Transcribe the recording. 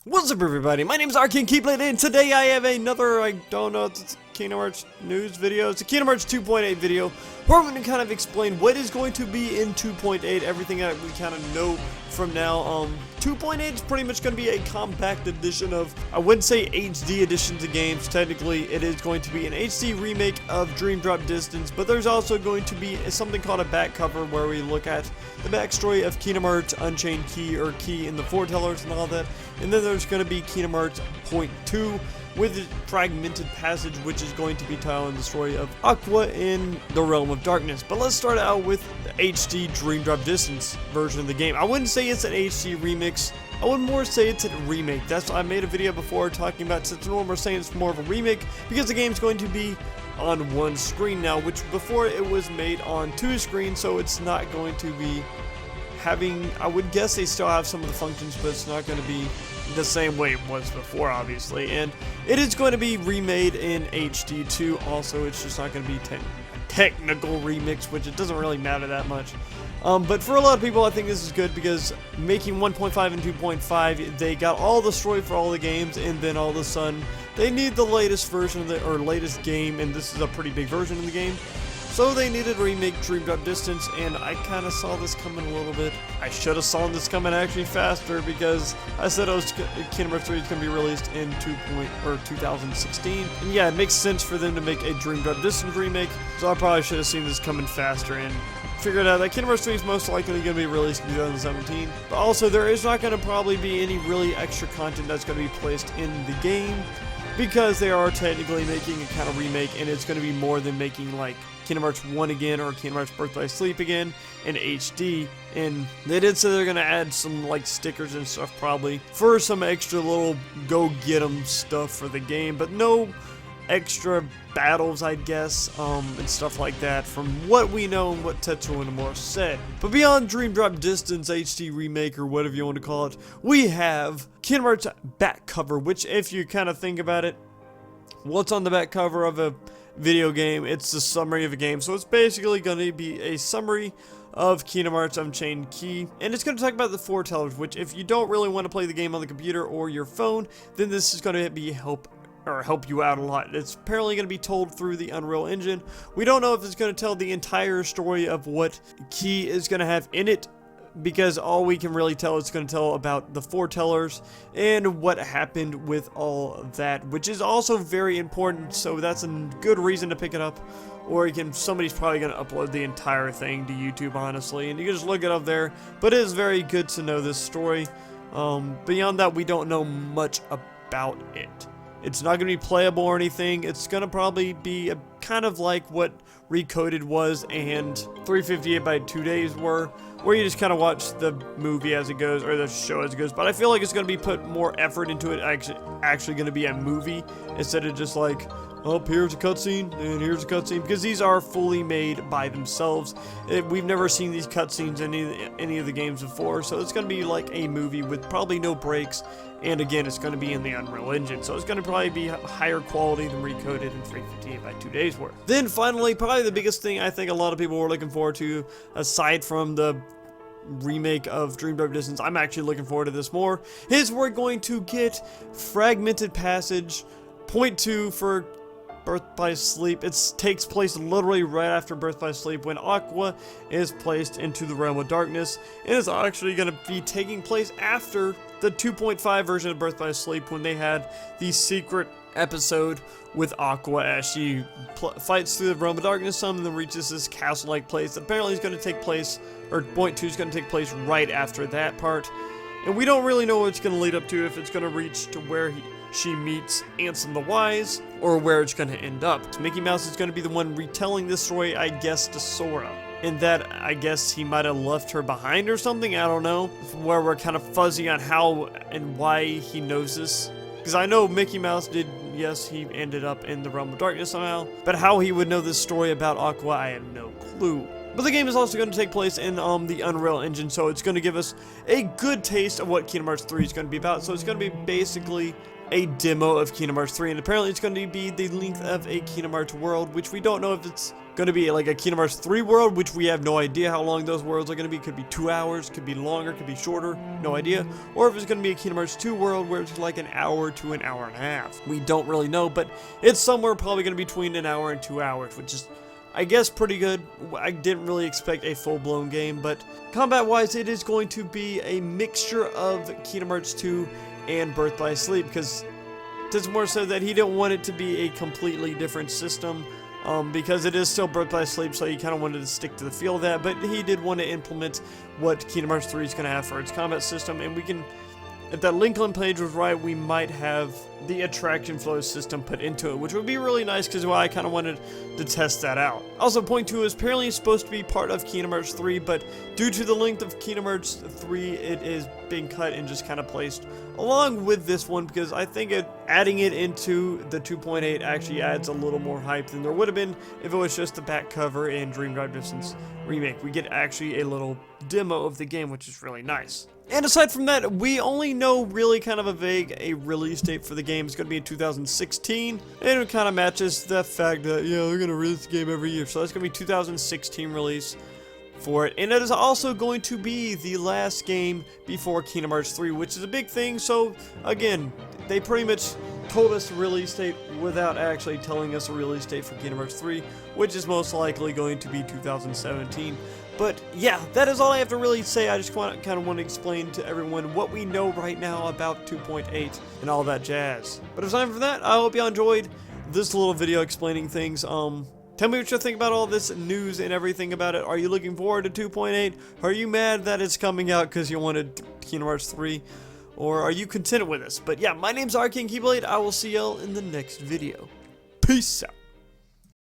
What's up, everybody? My name is Arcane Keyblade, and today I have another, I don't know, it's a Kingdom Hearts news video. It's a Kingdom Hearts 2.8 video, where I'm going to kind of explain what is going to be in 2.8, everything that we kind of know from now. 2.8 is pretty much going to be a compact edition of, I wouldn't say HD editions of games. Technically, it is going to be an HD remake of Dream Drop Distance, but there's also going to be something called a back cover, where we look at the backstory of Kingdom Hearts Unchained Key, or Key in the Foretellers and all that. And then there's going to be Kingdom Hearts Point 2 with the Fragmented Passage, which is going to be telling the story of Aqua in the Realm of Darkness. But let's start out with the HD Dream Drop Distance version of the game. I wouldn't say it's an HD remix. I would more say it's a remake. I made a video before talking about, since we're saying it's more of a remake because the game's going to be on one screen now, which before it was made on two screens, so it's not going to be having, I would guess they still have some of the functions, but it's not going to be the same way it was before, obviously. And it is going to be remade in HD too. Also, it's just not going to be technical remix, which it doesn't really matter that much. But for a lot of people, I think this is good because making 1.5 and 2.5, they got all the story for all the games, and then all of a sudden they need the latest version of the, or latest game, and this is a pretty big version of the game. So they needed to remake Dream Drop Distance, and I kind of saw this coming a little bit. I should have saw this coming actually faster, because I said Kingdom Hearts 3 is going to be released in 2016. And yeah, it makes sense for them to make a Dream Drop Distance remake, so I probably should have seen this coming faster and figured out that Kingdom Hearts 3 is most likely going to be released in 2017. But also, there is not going to probably be any really extra content that's going to be placed in the game, because they are technically making a kind of remake, and it's going to be more than making like Kingdom Hearts 1 again, or Kingdom Hearts Birth by Sleep again in HD. And they did say they're going to add some like stickers and stuff probably for some extra little go get 'em stuff for the game, but no extra battles, I guess, and stuff like that from what we know and what Tetsuo Nomura said. But beyond Dream Drop Distance HD remake, or whatever you want to call it, we have Kingdom Hearts back cover, which, if you kind of think about it, what's on the back cover of a video game? It's the summary of a game. So it's basically going to be a summary of Kingdom Hearts Unchained Key, and it's going to talk about the foretellers, which, if you don't really want to play the game on the computer or your phone, then this is going to be help you out a lot. It's apparently going to be told through the Unreal Engine. We don't know if it's going to tell the entire story of what Key is going to have in it, because all we can really tell is going to tell about the foretellers and what happened with all of that, which is also very important. So that's a good reason to pick it up. Or somebody's probably going to upload the entire thing to YouTube, honestly, and you can just look it up there. But it is very good to know this story. Beyond that, we don't know much about it. It's not going to be playable or anything. It's going to probably be a kind of like what Recoded was and 358 by 2 days were, where you just kind of watch the movie as it goes, or the show as it goes. But I feel like it's going to be put more effort into it, actually going to be a movie, instead of just like, oh, here's a cutscene, and here's a cutscene, because these are fully made by themselves. We've never seen these cutscenes in any of the games before, so it's going to be like a movie with probably no breaks, and again, it's going to be in the Unreal Engine, so it's going to probably be higher quality than Recoded and 358 by 2 days worth. Then finally, probably the biggest thing I think a lot of people were looking forward to, aside from the remake of Dream Drop Distance, I'm actually looking forward to this more, is we're going to get Fragmented Passage Point 2 for Birth by Sleep. It takes place literally right after Birth by Sleep, when Aqua is placed into the Realm of Darkness, and it's actually going to be taking place after the 2.5 version of Birth by Sleep, when they had the secret episode with Aqua as she fights through the Realm of Darkness some, and then reaches this castle-like place. Apparently it's going to take place, or Point 2 is going to take place right after that part, and we don't really know what it's going to lead up to, if it's going to reach to where she meets Ansem the Wise, or where it's going to end up. So Mickey Mouse is going to be the one retelling this story, I guess, to Sora. And that, I guess, he might have left her behind or something, I don't know. Where we're kind of fuzzy on how and why he knows this. Because I know Mickey Mouse did, yes, he ended up in the Realm of Darkness somehow. But how he would know this story about Aqua, I have no clue. But the game is also going to take place in the Unreal Engine, so it's going to give us a good taste of what Kingdom Hearts 3 is going to be about. So it's going to be basically a demo of Kingdom Hearts 3, and apparently it's going to be the length of a Kingdom Hearts world, which we don't know if it's going to be like a Kingdom Hearts 3 world, which we have no idea how long those worlds are going to be. Could be 2 hours, could be longer, could be shorter, no idea. Or if it's going to be a Kingdom Hearts 2 world where it's like an hour to an hour and a half. We don't really know, but it's somewhere probably going to be between an hour and 2 hours, which is, I guess, pretty good. I didn't really expect a full-blown game, but combat-wise, it is going to be a mixture of Kingdom Hearts 2 and Birth by Sleep, because Dismore said that he didn't want it to be a completely different system, because it is still Birth by Sleep, so he kind of wanted to stick to the feel of that, but he did want to implement what Kingdom Hearts 3 is going to have for its combat system, and we can, if that link on page was right, we might have the attraction flow system put into it, which would be really nice because I kind of wanted to test that out. Also, point 2 is apparently supposed to be part of Kingdom Hearts 3, but due to the length of Kingdom Hearts 3, it is being cut and just kind of placed along with this one, because I think adding it into the 2.8 actually adds a little more hype than there would have been if it was just the back cover in Dream Drive Distance Remake. We get actually a little demo of the game, which is really nice. And aside from that, we only know really kind of a release date for the game. It's going to be in 2016, and it kind of matches the fact that, yeah, they're going to release the game every year. So that's going to be 2016 release for it. And it is also going to be the last game before Kingdom Hearts 3, which is a big thing. So, again, they pretty much told us the release date without actually telling us a release date for Kingdom Hearts 3, which is most likely going to be 2017. But yeah, that is all I have to really say. I just kind of want to explain to everyone what we know right now about 2.8 and all that jazz. But it's time for that. I hope you enjoyed this little video explaining things. Tell me what you think about all this news and everything about it. Are you looking forward to 2.8? Are you mad that it's coming out because you wanted Kingdom Hearts 3? Or are you content with this? But yeah, my name's Arcane Keyblade. I will see y'all in the next video. Peace out.